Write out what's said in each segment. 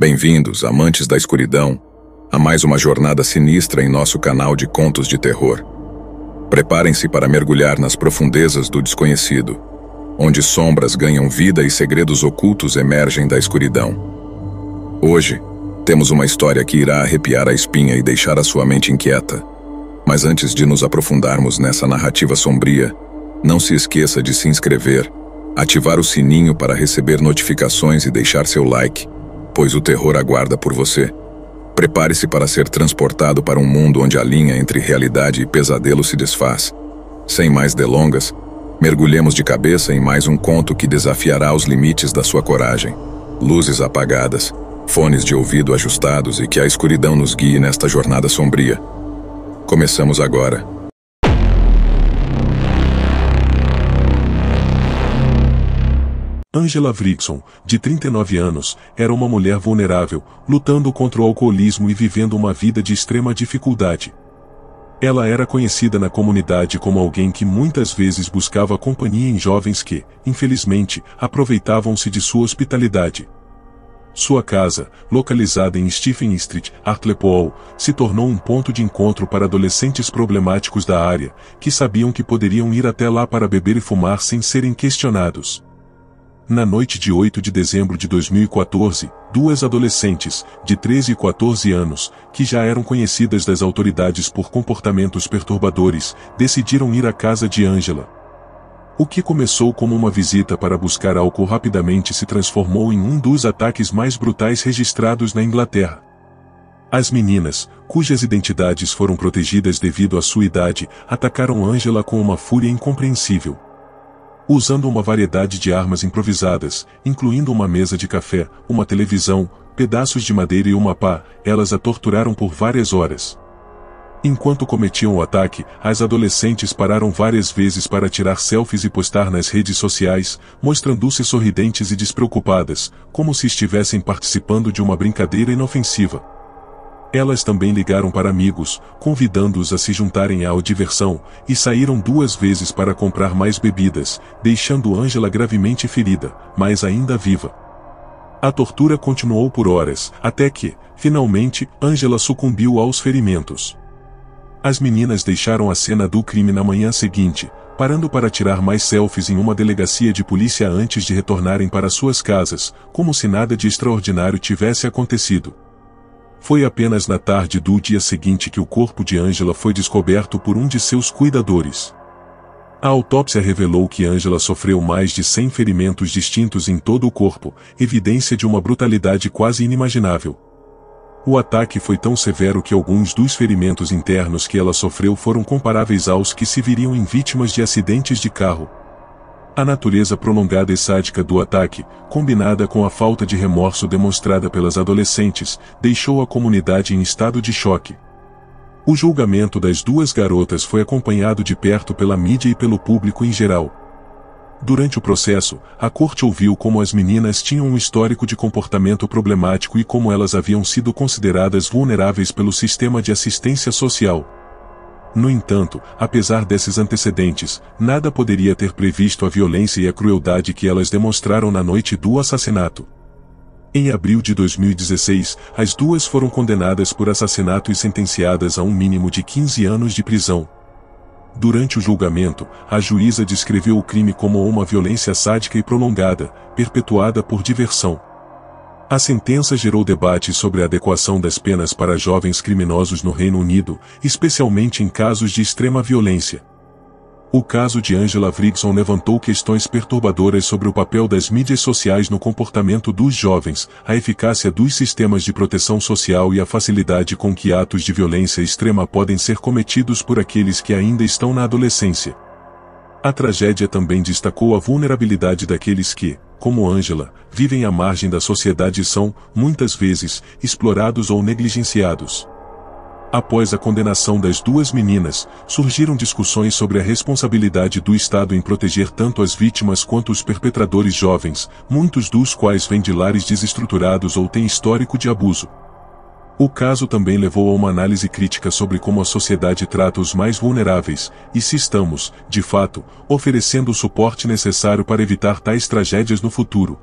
Bem-vindos, amantes da escuridão, a mais uma jornada sinistra em nosso canal de contos de terror. Preparem-se para mergulhar nas profundezas do desconhecido, onde sombras ganham vida e segredos ocultos emergem da escuridão. Hoje, temos uma história que irá arrepiar a espinha e deixar a sua mente inquieta. Mas antes de nos aprofundarmos nessa narrativa sombria, não se esqueça de se inscrever, ativar o sininho para receber notificações e deixar seu like, pois o terror aguarda por você. Prepare-se para ser transportado para um mundo onde a linha entre realidade e pesadelo se desfaz. Sem mais delongas, mergulhemos de cabeça em mais um conto que desafiará os limites da sua coragem. Luzes apagadas, fones de ouvido ajustados e que a escuridão nos guie nesta jornada sombria. Começamos agora. Angela Vrickson, de 39 anos, era uma mulher vulnerável, lutando contra o alcoolismo e vivendo uma vida de extrema dificuldade. Ela era conhecida na comunidade como alguém que muitas vezes buscava companhia em jovens que, infelizmente, aproveitavam-se de sua hospitalidade. Sua casa, localizada em Stephen Street, Hartlepool, se tornou um ponto de encontro para adolescentes problemáticos da área, que sabiam que poderiam ir até lá para beber e fumar sem serem questionados. Na noite de 8 de dezembro de 2014, duas adolescentes, de 13 e 14 anos, que já eram conhecidas das autoridades por comportamentos perturbadores, decidiram ir à casa de Angela. O que começou como uma visita para buscar álcool rapidamente se transformou em um dos ataques mais brutais registrados na Inglaterra. As meninas, cujas identidades foram protegidas devido à sua idade, atacaram Angela com uma fúria incompreensível. Usando uma variedade de armas improvisadas, incluindo uma mesa de café, uma televisão, pedaços de madeira e uma pá, elas a torturaram por várias horas. Enquanto cometiam o ataque, as adolescentes pararam várias vezes para tirar selfies e postar nas redes sociais, mostrando-se sorridentes e despreocupadas, como se estivessem participando de uma brincadeira inofensiva. Elas também ligaram para amigos, convidando-os a se juntarem à diversão, e saíram duas vezes para comprar mais bebidas, deixando Angela gravemente ferida, mas ainda viva. A tortura continuou por horas, até que, finalmente, Angela sucumbiu aos ferimentos. As meninas deixaram a cena do crime na manhã seguinte, parando para tirar mais selfies em uma delegacia de polícia antes de retornarem para suas casas, como se nada de extraordinário tivesse acontecido. Foi apenas na tarde do dia seguinte que o corpo de Angela foi descoberto por um de seus cuidadores. A autópsia revelou que Angela sofreu mais de 100 ferimentos distintos em todo o corpo, evidência de uma brutalidade quase inimaginável. O ataque foi tão severo que alguns dos ferimentos internos que ela sofreu foram comparáveis aos que se viriam em vítimas de acidentes de carro. A natureza prolongada e sádica do ataque, combinada com a falta de remorso demonstrada pelas adolescentes, deixou a comunidade em estado de choque. O julgamento das duas garotas foi acompanhado de perto pela mídia e pelo público em geral. Durante o processo, a corte ouviu como as meninas tinham um histórico de comportamento problemático e como elas haviam sido consideradas vulneráveis pelo sistema de assistência social. No entanto, apesar desses antecedentes, nada poderia ter previsto a violência e a crueldade que elas demonstraram na noite do assassinato. Em abril de 2016, as duas foram condenadas por assassinato e sentenciadas a um mínimo de 15 anos de prisão. Durante o julgamento, a juíza descreveu o crime como uma violência sádica e prolongada, perpetuada por diversão. A sentença gerou debate sobre a adequação das penas para jovens criminosos no Reino Unido, especialmente em casos de extrema violência. O caso de Angela Vrickson levantou questões perturbadoras sobre o papel das mídias sociais no comportamento dos jovens, a eficácia dos sistemas de proteção social e a facilidade com que atos de violência extrema podem ser cometidos por aqueles que ainda estão na adolescência. A tragédia também destacou a vulnerabilidade daqueles que, como Angela, vivem à margem da sociedade e são, muitas vezes, explorados ou negligenciados. Após a condenação das duas meninas, surgiram discussões sobre a responsabilidade do Estado em proteger tanto as vítimas quanto os perpetradores jovens, muitos dos quais vêm de lares desestruturados ou têm histórico de abuso. O caso também levou a uma análise crítica sobre como a sociedade trata os mais vulneráveis, e se estamos, de fato, oferecendo o suporte necessário para evitar tais tragédias no futuro.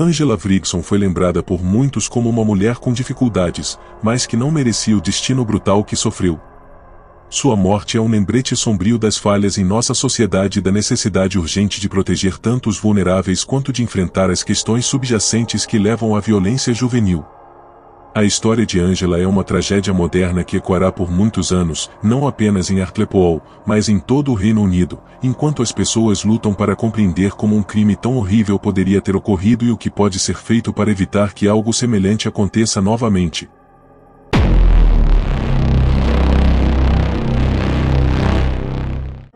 Angela Vrigson foi lembrada por muitos como uma mulher com dificuldades, mas que não merecia o destino brutal que sofreu. Sua morte é um lembrete sombrio das falhas em nossa sociedade e da necessidade urgente de proteger tanto os vulneráveis quanto de enfrentar as questões subjacentes que levam à violência juvenil. A história de Angela é uma tragédia moderna que ecoará por muitos anos, não apenas em Hartlepool, mas em todo o Reino Unido, enquanto as pessoas lutam para compreender como um crime tão horrível poderia ter ocorrido e o que pode ser feito para evitar que algo semelhante aconteça novamente.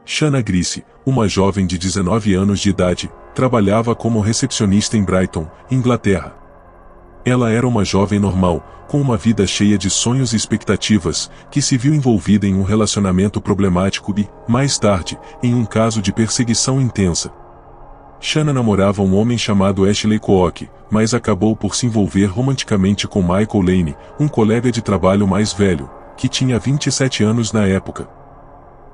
Shanna Grice, uma jovem de 19 anos de idade, trabalhava como recepcionista em Brighton, Inglaterra. Ela era uma jovem normal, com uma vida cheia de sonhos e expectativas, que se viu envolvida em um relacionamento problemático e, mais tarde, em um caso de perseguição intensa. Shanna namorava um homem chamado Ashley Cook, mas acabou por se envolver romanticamente com Michael Lane, um colega de trabalho mais velho, que tinha 27 anos na época.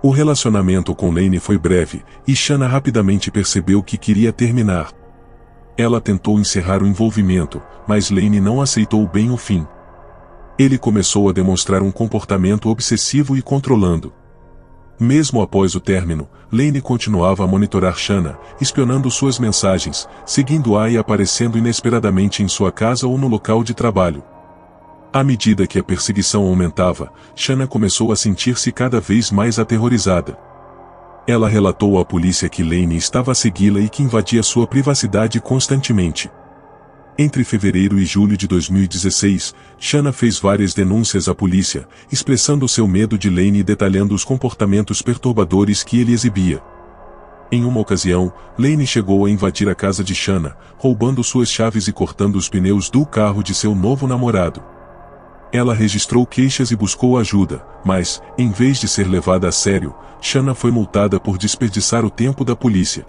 O relacionamento com Lane foi breve, e Shanna rapidamente percebeu que queria terminar. Ela tentou encerrar o envolvimento, mas Lane não aceitou bem o fim. Ele começou a demonstrar um comportamento obsessivo e controlando. Mesmo após o término, Lane continuava a monitorar Shanna, espionando suas mensagens, seguindo-a e aparecendo inesperadamente em sua casa ou no local de trabalho. À medida que a perseguição aumentava, Shanna começou a sentir-se cada vez mais aterrorizada. Ela relatou à polícia que Lane estava a segui-la e que invadia sua privacidade constantemente. Entre fevereiro e julho de 2016, Shanna fez várias denúncias à polícia, expressando seu medo de Lane e detalhando os comportamentos perturbadores que ele exibia. Em uma ocasião, Lane chegou a invadir a casa de Shanna, roubando suas chaves e cortando os pneus do carro de seu novo namorado. Ela registrou queixas e buscou ajuda, mas, em vez de ser levada a sério, Shanna foi multada por desperdiçar o tempo da polícia.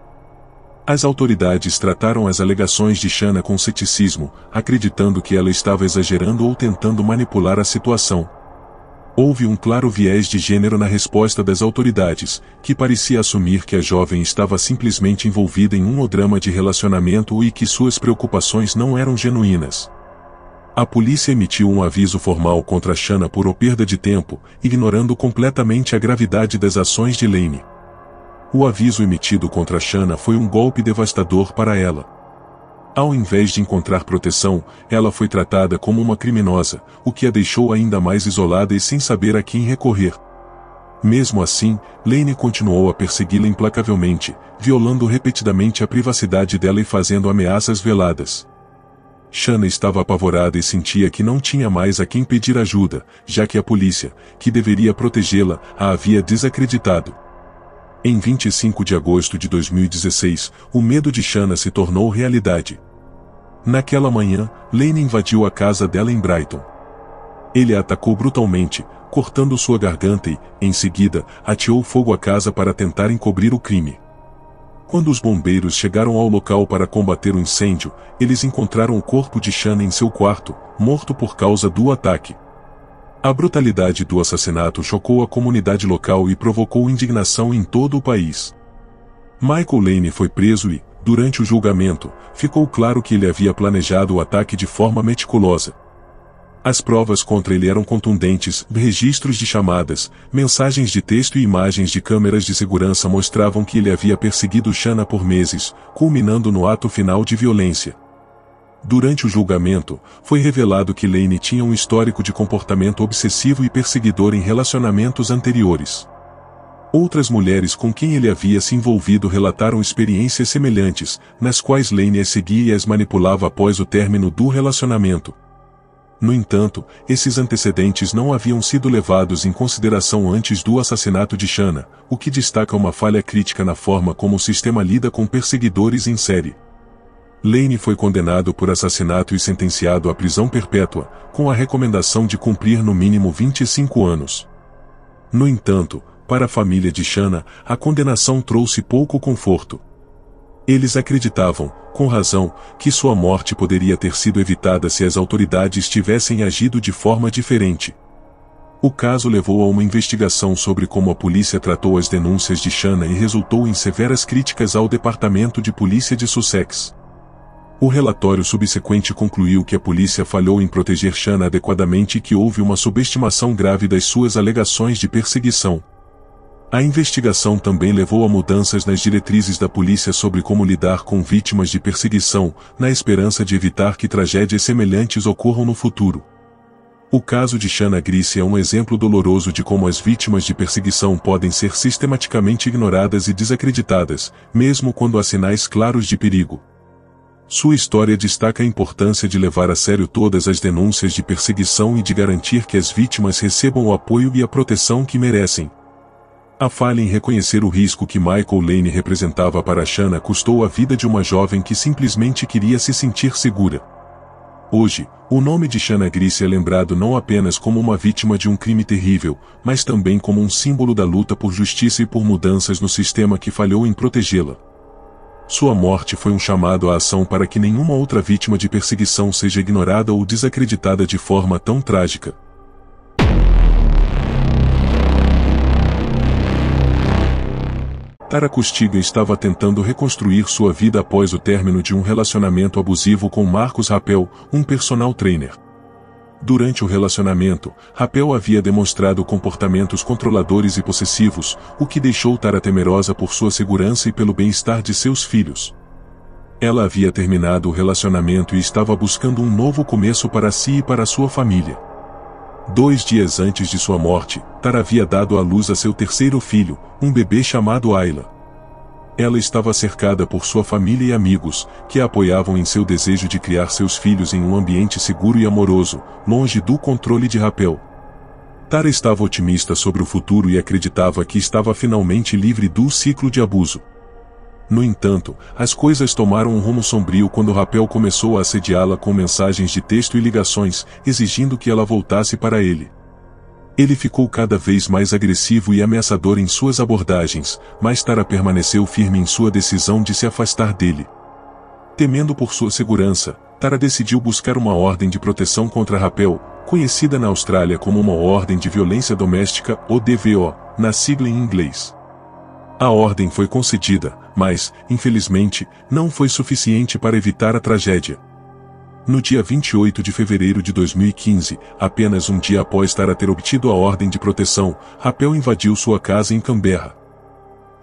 As autoridades trataram as alegações de Shanna com ceticismo, acreditando que ela estava exagerando ou tentando manipular a situação. Houve um claro viés de gênero na resposta das autoridades, que parecia assumir que a jovem estava simplesmente envolvida em um drama de relacionamento e que suas preocupações não eram genuínas. A polícia emitiu um aviso formal contra Shanna por perda de tempo, ignorando completamente a gravidade das ações de Lane. O aviso emitido contra Shanna foi um golpe devastador para ela. Ao invés de encontrar proteção, ela foi tratada como uma criminosa, o que a deixou ainda mais isolada e sem saber a quem recorrer. Mesmo assim, Lane continuou a persegui-la implacavelmente, violando repetidamente a privacidade dela e fazendo ameaças veladas. Shanna estava apavorada e sentia que não tinha mais a quem pedir ajuda, já que a polícia, que deveria protegê-la, a havia desacreditado. Em 25 de agosto de 2016, o medo de Shanna se tornou realidade. Naquela manhã, Lane invadiu a casa dela em Brighton. Ele a atacou brutalmente, cortando sua garganta e, em seguida, ateou fogo à casa para tentar encobrir o crime. Quando os bombeiros chegaram ao local para combater o incêndio, eles encontraram o corpo de Shanna em seu quarto, morto por causa do ataque. A brutalidade do assassinato chocou a comunidade local e provocou indignação em todo o país. Michael Lane foi preso e, durante o julgamento, ficou claro que ele havia planejado o ataque de forma meticulosa. As provas contra ele eram contundentes, registros de chamadas, mensagens de texto e imagens de câmeras de segurança mostravam que ele havia perseguido Shanna por meses, culminando no ato final de violência. Durante o julgamento, foi revelado que Lane tinha um histórico de comportamento obsessivo e perseguidor em relacionamentos anteriores. Outras mulheres com quem ele havia se envolvido relataram experiências semelhantes, nas quais Lane as seguia e as manipulava após o término do relacionamento. No entanto, esses antecedentes não haviam sido levados em consideração antes do assassinato de Shanna, o que destaca uma falha crítica na forma como o sistema lida com perseguidores em série. Lane foi condenado por assassinato e sentenciado à prisão perpétua, com a recomendação de cumprir no mínimo 25 anos. No entanto, para a família de Shanna, a condenação trouxe pouco conforto. Eles acreditavam, com razão, que sua morte poderia ter sido evitada se as autoridades tivessem agido de forma diferente. O caso levou a uma investigação sobre como a polícia tratou as denúncias de Shanna e resultou em severas críticas ao Departamento de Polícia de Sussex. O relatório subsequente concluiu que a polícia falhou em proteger Shanna adequadamente e que houve uma subestimação grave das suas alegações de perseguição. A investigação também levou a mudanças nas diretrizes da polícia sobre como lidar com vítimas de perseguição, na esperança de evitar que tragédias semelhantes ocorram no futuro. O caso de Shanna Grice é um exemplo doloroso de como as vítimas de perseguição podem ser sistematicamente ignoradas e desacreditadas, mesmo quando há sinais claros de perigo. Sua história destaca a importância de levar a sério todas as denúncias de perseguição e de garantir que as vítimas recebam o apoio e a proteção que merecem. A falha em reconhecer o risco que Michael Lane representava para Shanna custou a vida de uma jovem que simplesmente queria se sentir segura. Hoje, o nome de Shanna Grice é lembrado não apenas como uma vítima de um crime terrível, mas também como um símbolo da luta por justiça e por mudanças no sistema que falhou em protegê-la. Sua morte foi um chamado à ação para que nenhuma outra vítima de perseguição seja ignorada ou desacreditada de forma tão trágica. Tara Costigan estava tentando reconstruir sua vida após o término de um relacionamento abusivo com Marcus Rappel, um personal trainer. Durante o relacionamento, Rappel havia demonstrado comportamentos controladores e possessivos, o que deixou Tara temerosa por sua segurança e pelo bem-estar de seus filhos. Ela havia terminado o relacionamento e estava buscando um novo começo para si e para sua família. 2 dias antes de sua morte, Tara havia dado à luz a seu terceiro filho, um bebê chamado Ayla. Ela estava cercada por sua família e amigos, que a apoiavam em seu desejo de criar seus filhos em um ambiente seguro e amoroso, longe do controle de Rappel. Tara estava otimista sobre o futuro e acreditava que estava finalmente livre do ciclo de abuso. No entanto, as coisas tomaram um rumo sombrio quando Rappel começou a assediá-la com mensagens de texto e ligações, exigindo que ela voltasse para ele. Ele ficou cada vez mais agressivo e ameaçador em suas abordagens, mas Tara permaneceu firme em sua decisão de se afastar dele. Temendo por sua segurança, Tara decidiu buscar uma ordem de proteção contra Rappel, conhecida na Austrália como uma Ordem de Violência Doméstica, ODVO, na sigla em inglês. A ordem foi concedida, mas, infelizmente, não foi suficiente para evitar a tragédia. No dia 28 de fevereiro de 2015, apenas um dia após Tara ter obtido a ordem de proteção, Rappel invadiu sua casa em Canberra.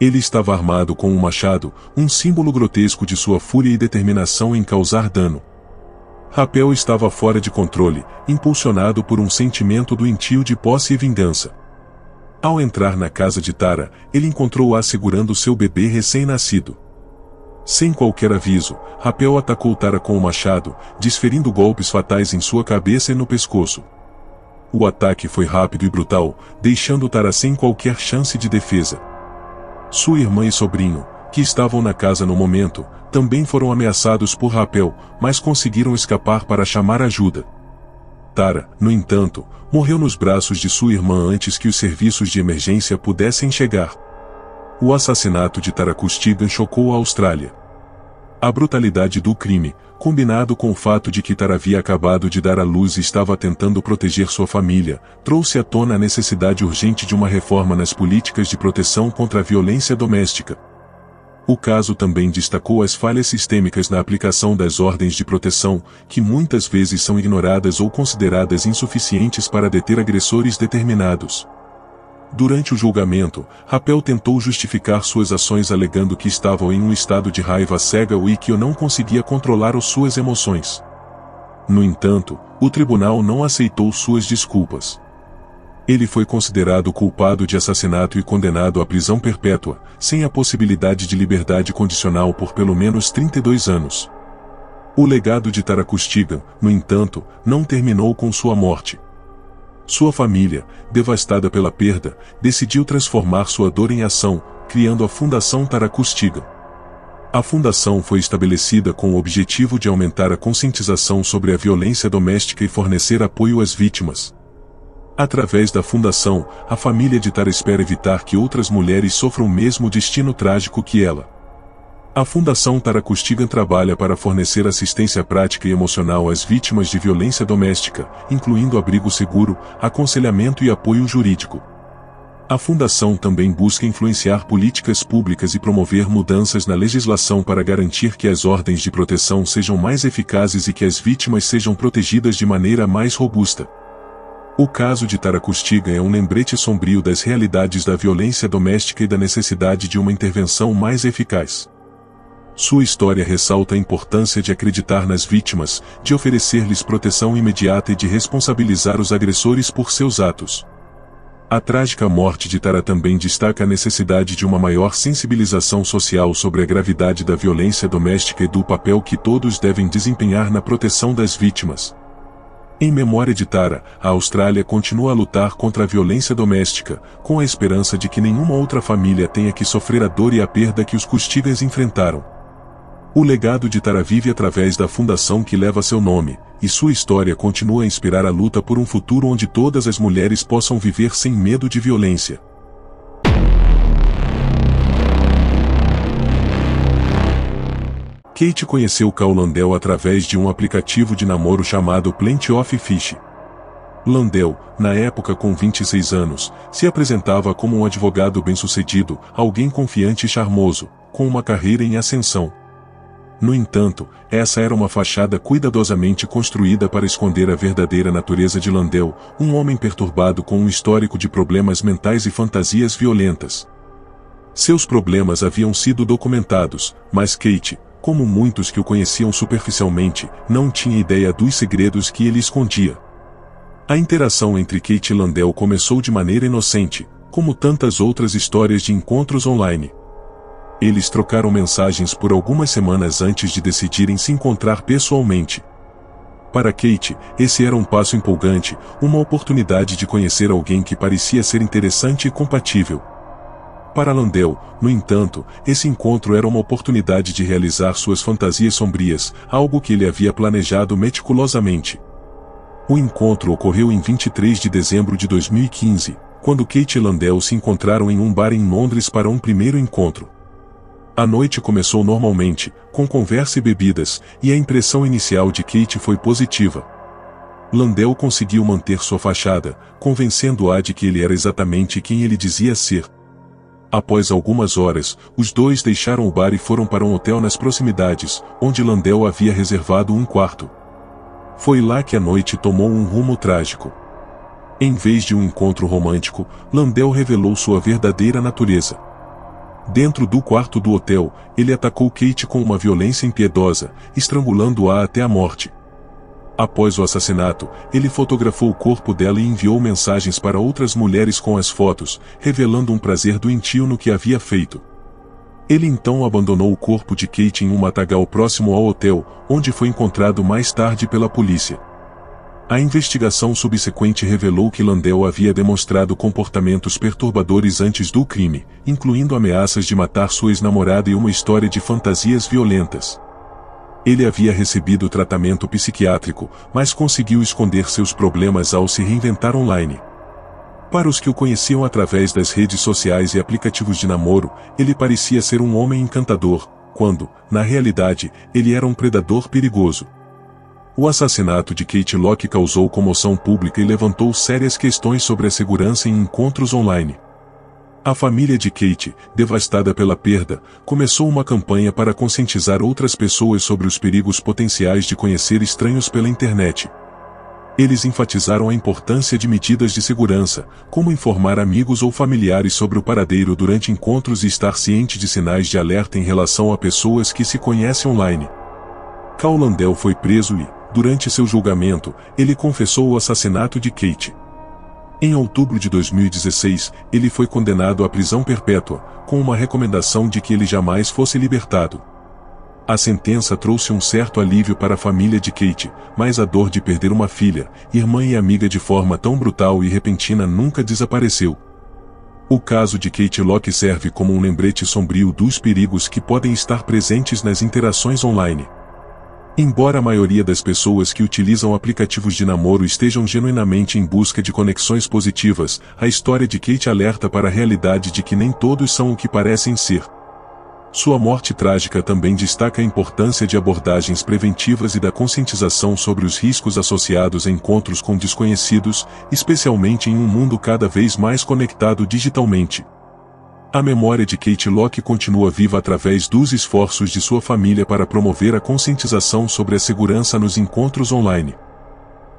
Ele estava armado com um machado, um símbolo grotesco de sua fúria e determinação em causar dano. Rappel estava fora de controle, impulsionado por um sentimento doentio de posse e vingança. Ao entrar na casa de Tara, ele encontrou-a segurando seu bebê recém-nascido. Sem qualquer aviso, Rappel atacou Tara com o machado, desferindo golpes fatais em sua cabeça e no pescoço. O ataque foi rápido e brutal, deixando Tara sem qualquer chance de defesa. Sua irmã e sobrinho, que estavam na casa no momento, também foram ameaçados por Rappel, mas conseguiram escapar para chamar ajuda. Tara, no entanto, morreu nos braços de sua irmã antes que os serviços de emergência pudessem chegar. O assassinato de Tara Costigan chocou a Austrália. A brutalidade do crime, combinado com o fato de que Tara havia acabado de dar à luz e estava tentando proteger sua família, trouxe à tona a necessidade urgente de uma reforma nas políticas de proteção contra a violência doméstica. O caso também destacou as falhas sistêmicas na aplicação das ordens de proteção, que muitas vezes são ignoradas ou consideradas insuficientes para deter agressores determinados. Durante o julgamento, Rappel tentou justificar suas ações alegando que estava em um estado de raiva cega e que não conseguia controlar suas emoções. No entanto, o tribunal não aceitou suas desculpas. Ele foi considerado culpado de assassinato e condenado à prisão perpétua, sem a possibilidade de liberdade condicional por pelo menos 32 anos. O legado de Tara Costigan, no entanto, não terminou com sua morte. Sua família, devastada pela perda, decidiu transformar sua dor em ação, criando a Fundação Tara Costigan. A fundação foi estabelecida com o objetivo de aumentar a conscientização sobre a violência doméstica e fornecer apoio às vítimas. Através da fundação, a família de Tara espera evitar que outras mulheres sofram o mesmo destino trágico que ela. A Fundação Tara Costigan trabalha para fornecer assistência prática e emocional às vítimas de violência doméstica, incluindo abrigo seguro, aconselhamento e apoio jurídico. A Fundação também busca influenciar políticas públicas e promover mudanças na legislação para garantir que as ordens de proteção sejam mais eficazes e que as vítimas sejam protegidas de maneira mais robusta. O caso de Tara Kustiga é um lembrete sombrio das realidades da violência doméstica e da necessidade de uma intervenção mais eficaz. Sua história ressalta a importância de acreditar nas vítimas, de oferecer-lhes proteção imediata e de responsabilizar os agressores por seus atos. A trágica morte de Tara também destaca a necessidade de uma maior sensibilização social sobre a gravidade da violência doméstica e do papel que todos devem desempenhar na proteção das vítimas. Em memória de Tara, a Austrália continua a lutar contra a violência doméstica, com a esperança de que nenhuma outra família tenha que sofrer a dor e a perda que os Kustigas enfrentaram. O legado de Tara vive através da fundação que leva seu nome, e sua história continua a inspirar a luta por um futuro onde todas as mulheres possam viver sem medo de violência. Kate conheceu Cal Landell através de um aplicativo de namoro chamado Plenty of Fish. Landell, na época com 26 anos, se apresentava como um advogado bem-sucedido, alguém confiante e charmoso, com uma carreira em ascensão. No entanto, essa era uma fachada cuidadosamente construída para esconder a verdadeira natureza de Landell, um homem perturbado com um histórico de problemas mentais e fantasias violentas. Seus problemas haviam sido documentados, mas Kate, como muitos que o conheciam superficialmente, não tinha ideia dos segredos que ele escondia. A interação entre Kate e Landell começou de maneira inocente, como tantas outras histórias de encontros online. Eles trocaram mensagens por algumas semanas antes de decidirem se encontrar pessoalmente. Para Kate, esse era um passo empolgante, uma oportunidade de conhecer alguém que parecia ser interessante e compatível. Para Landell, no entanto, esse encontro era uma oportunidade de realizar suas fantasias sombrias, algo que ele havia planejado meticulosamente. O encontro ocorreu em 23 de dezembro de 2015, quando Kate e Landell se encontraram em um bar em Londres para um primeiro encontro. A noite começou normalmente, com conversa e bebidas, e a impressão inicial de Kate foi positiva. Landell conseguiu manter sua fachada, convencendo-a de que ele era exatamente quem ele dizia ser. Após algumas horas, os dois deixaram o bar e foram para um hotel nas proximidades, onde Landell havia reservado um quarto. Foi lá que a noite tomou um rumo trágico. Em vez de um encontro romântico, Landell revelou sua verdadeira natureza. Dentro do quarto do hotel, ele atacou Kate com uma violência impiedosa, estrangulando-a até a morte. Após o assassinato, ele fotografou o corpo dela e enviou mensagens para outras mulheres com as fotos, revelando um prazer doentio no que havia feito. Ele então abandonou o corpo de Kate em um matagal próximo ao hotel, onde foi encontrado mais tarde pela polícia. A investigação subsequente revelou que Landell havia demonstrado comportamentos perturbadores antes do crime, incluindo ameaças de matar sua ex-namorada e uma história de fantasias violentas. Ele havia recebido tratamento psiquiátrico, mas conseguiu esconder seus problemas ao se reinventar online. Para os que o conheciam através das redes sociais e aplicativos de namoro, ele parecia ser um homem encantador, quando, na realidade, ele era um predador perigoso. O assassinato de Kate Locke causou comoção pública e levantou sérias questões sobre a segurança em encontros online. A família de Kate, devastada pela perda, começou uma campanha para conscientizar outras pessoas sobre os perigos potenciais de conhecer estranhos pela internet. Eles enfatizaram a importância de medidas de segurança, como informar amigos ou familiares sobre o paradeiro durante encontros e estar ciente de sinais de alerta em relação a pessoas que se conhecem online. Cal Landell foi preso e, durante seu julgamento, ele confessou o assassinato de Kate. Em outubro de 2016, ele foi condenado à prisão perpétua, com uma recomendação de que ele jamais fosse libertado. A sentença trouxe um certo alívio para a família de Kate, mas a dor de perder uma filha, irmã e amiga de forma tão brutal e repentina nunca desapareceu. O caso de Kate Locke serve como um lembrete sombrio dos perigos que podem estar presentes nas interações online. Embora a maioria das pessoas que utilizam aplicativos de namoro estejam genuinamente em busca de conexões positivas, a história de Kate alerta para a realidade de que nem todos são o que parecem ser. Sua morte trágica também destaca a importância de abordagens preventivas e da conscientização sobre os riscos associados a encontros com desconhecidos, especialmente em um mundo cada vez mais conectado digitalmente. A memória de Kate Locke continua viva através dos esforços de sua família para promover a conscientização sobre a segurança nos encontros online.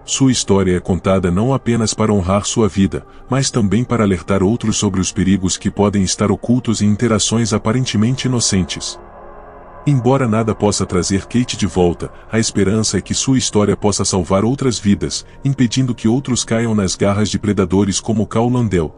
Sua história é contada não apenas para honrar sua vida, mas também para alertar outros sobre os perigos que podem estar ocultos em interações aparentemente inocentes. Embora nada possa trazer Kate de volta, a esperança é que sua história possa salvar outras vidas, impedindo que outros caiam nas garras de predadores como Karl Landell.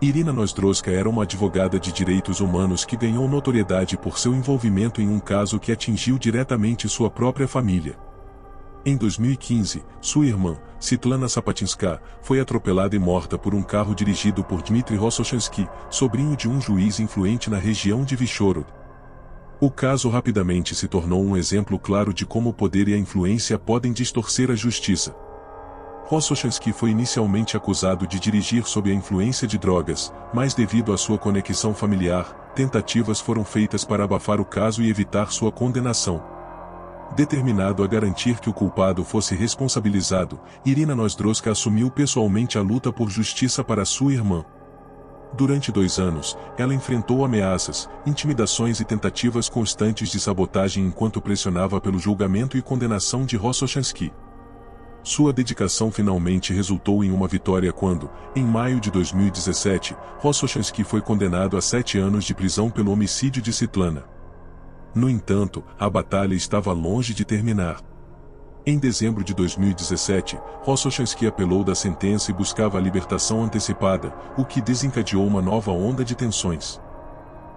Irina Nozdrowska era uma advogada de direitos humanos que ganhou notoriedade por seu envolvimento em um caso que atingiu diretamente sua própria família. Em 2015, sua irmã, Svetlana Sapatinska, foi atropelada e morta por um carro dirigido por Dmitry Rossochanski, sobrinho de um juiz influente na região de Vyshhorod. O caso rapidamente se tornou um exemplo claro de como o poder e a influência podem distorcer a justiça. Rossochanski foi inicialmente acusado de dirigir sob a influência de drogas, mas devido à sua conexão familiar, tentativas foram feitas para abafar o caso e evitar sua condenação. Determinado a garantir que o culpado fosse responsabilizado, Irina Nozdrowska assumiu pessoalmente a luta por justiça para sua irmã. Durante 2 anos, ela enfrentou ameaças, intimidações e tentativas constantes de sabotagem enquanto pressionava pelo julgamento e condenação de Rossochanski. Sua dedicação finalmente resultou em uma vitória quando, em maio de 2017, Rossochanski foi condenado a 7 anos de prisão pelo homicídio de Svetlana. No entanto, a batalha estava longe de terminar. Em dezembro de 2017, Rossochanski apelou da sentença e buscava a libertação antecipada, o que desencadeou uma nova onda de tensões.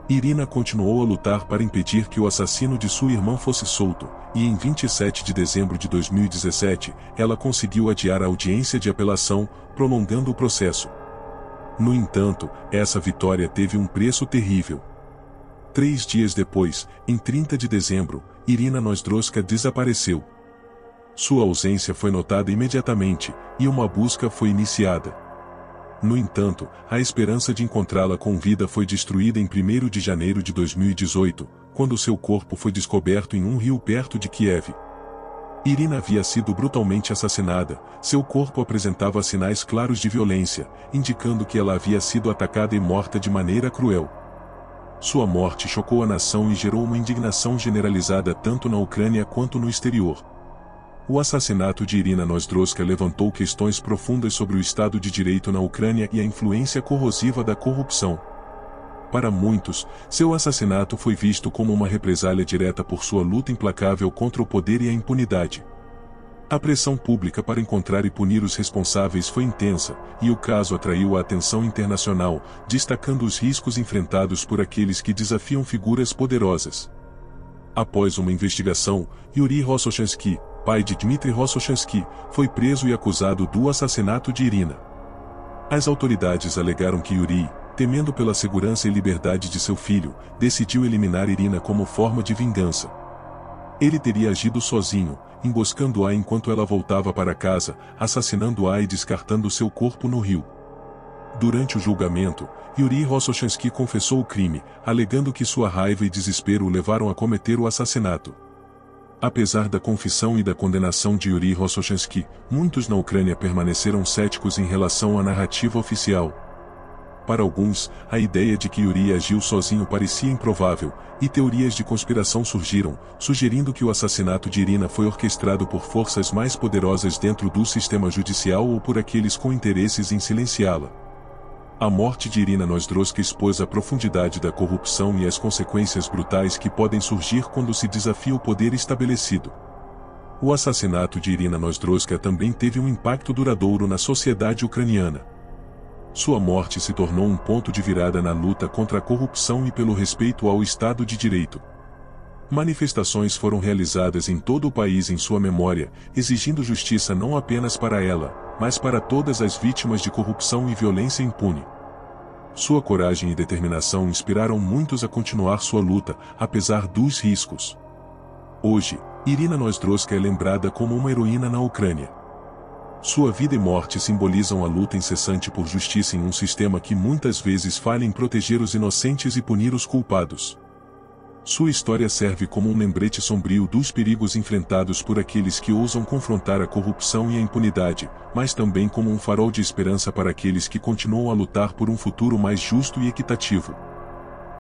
Irina continuou a lutar para impedir que o assassino de sua irmã fosse solto, e em 27 de dezembro de 2017, ela conseguiu adiar a audiência de apelação, prolongando o processo. No entanto, essa vitória teve um preço terrível. 3 dias depois, em 30 de dezembro, Irina Nozdrowska desapareceu. Sua ausência foi notada imediatamente, e uma busca foi iniciada. No entanto, a esperança de encontrá-la com vida foi destruída em 1º de janeiro de 2018, quando seu corpo foi descoberto em um rio perto de Kiev. Irina havia sido brutalmente assassinada, seu corpo apresentava sinais claros de violência, indicando que ela havia sido atacada e morta de maneira cruel. Sua morte chocou a nação e gerou uma indignação generalizada tanto na Ucrânia quanto no exterior. O assassinato de Irina Nozdrowska levantou questões profundas sobre o Estado de Direito na Ucrânia e a influência corrosiva da corrupção. Para muitos, seu assassinato foi visto como uma represália direta por sua luta implacável contra o poder e a impunidade. A pressão pública para encontrar e punir os responsáveis foi intensa, e o caso atraiu a atenção internacional, destacando os riscos enfrentados por aqueles que desafiam figuras poderosas. Após uma investigação, Yuri Rossochanski, pai de Dmitry Rossochanski, foi preso e acusado do assassinato de Irina. As autoridades alegaram que Yuri, temendo pela segurança e liberdade de seu filho, decidiu eliminar Irina como forma de vingança. Ele teria agido sozinho, emboscando-a enquanto ela voltava para casa, assassinando-a e descartando seu corpo no rio. Durante o julgamento, Yuri Rossochanski confessou o crime, alegando que sua raiva e desespero o levaram a cometer o assassinato. Apesar da confissão e da condenação de Yuri Rossochanski, muitos na Ucrânia permaneceram céticos em relação à narrativa oficial. Para alguns, a ideia de que Yuri agiu sozinho parecia improvável, e teorias de conspiração surgiram, sugerindo que o assassinato de Irina foi orquestrado por forças mais poderosas dentro do sistema judicial ou por aqueles com interesses em silenciá-la. A morte de Irina Nozdrowska expôs a profundidade da corrupção e as consequências brutais que podem surgir quando se desafia o poder estabelecido. O assassinato de Irina Nozdrowska também teve um impacto duradouro na sociedade ucraniana. Sua morte se tornou um ponto de virada na luta contra a corrupção e pelo respeito ao Estado de Direito. Manifestações foram realizadas em todo o país em sua memória, exigindo justiça não apenas para ela, mas para todas as vítimas de corrupção e violência impune. Sua coragem e determinação inspiraram muitos a continuar sua luta, apesar dos riscos. Hoje, Irina Nozdrowska é lembrada como uma heroína na Ucrânia. Sua vida e morte simbolizam a luta incessante por justiça em um sistema que muitas vezes falha em proteger os inocentes e punir os culpados. Sua história serve como um lembrete sombrio dos perigos enfrentados por aqueles que ousam confrontar a corrupção e a impunidade, mas também como um farol de esperança para aqueles que continuam a lutar por um futuro mais justo e equitativo.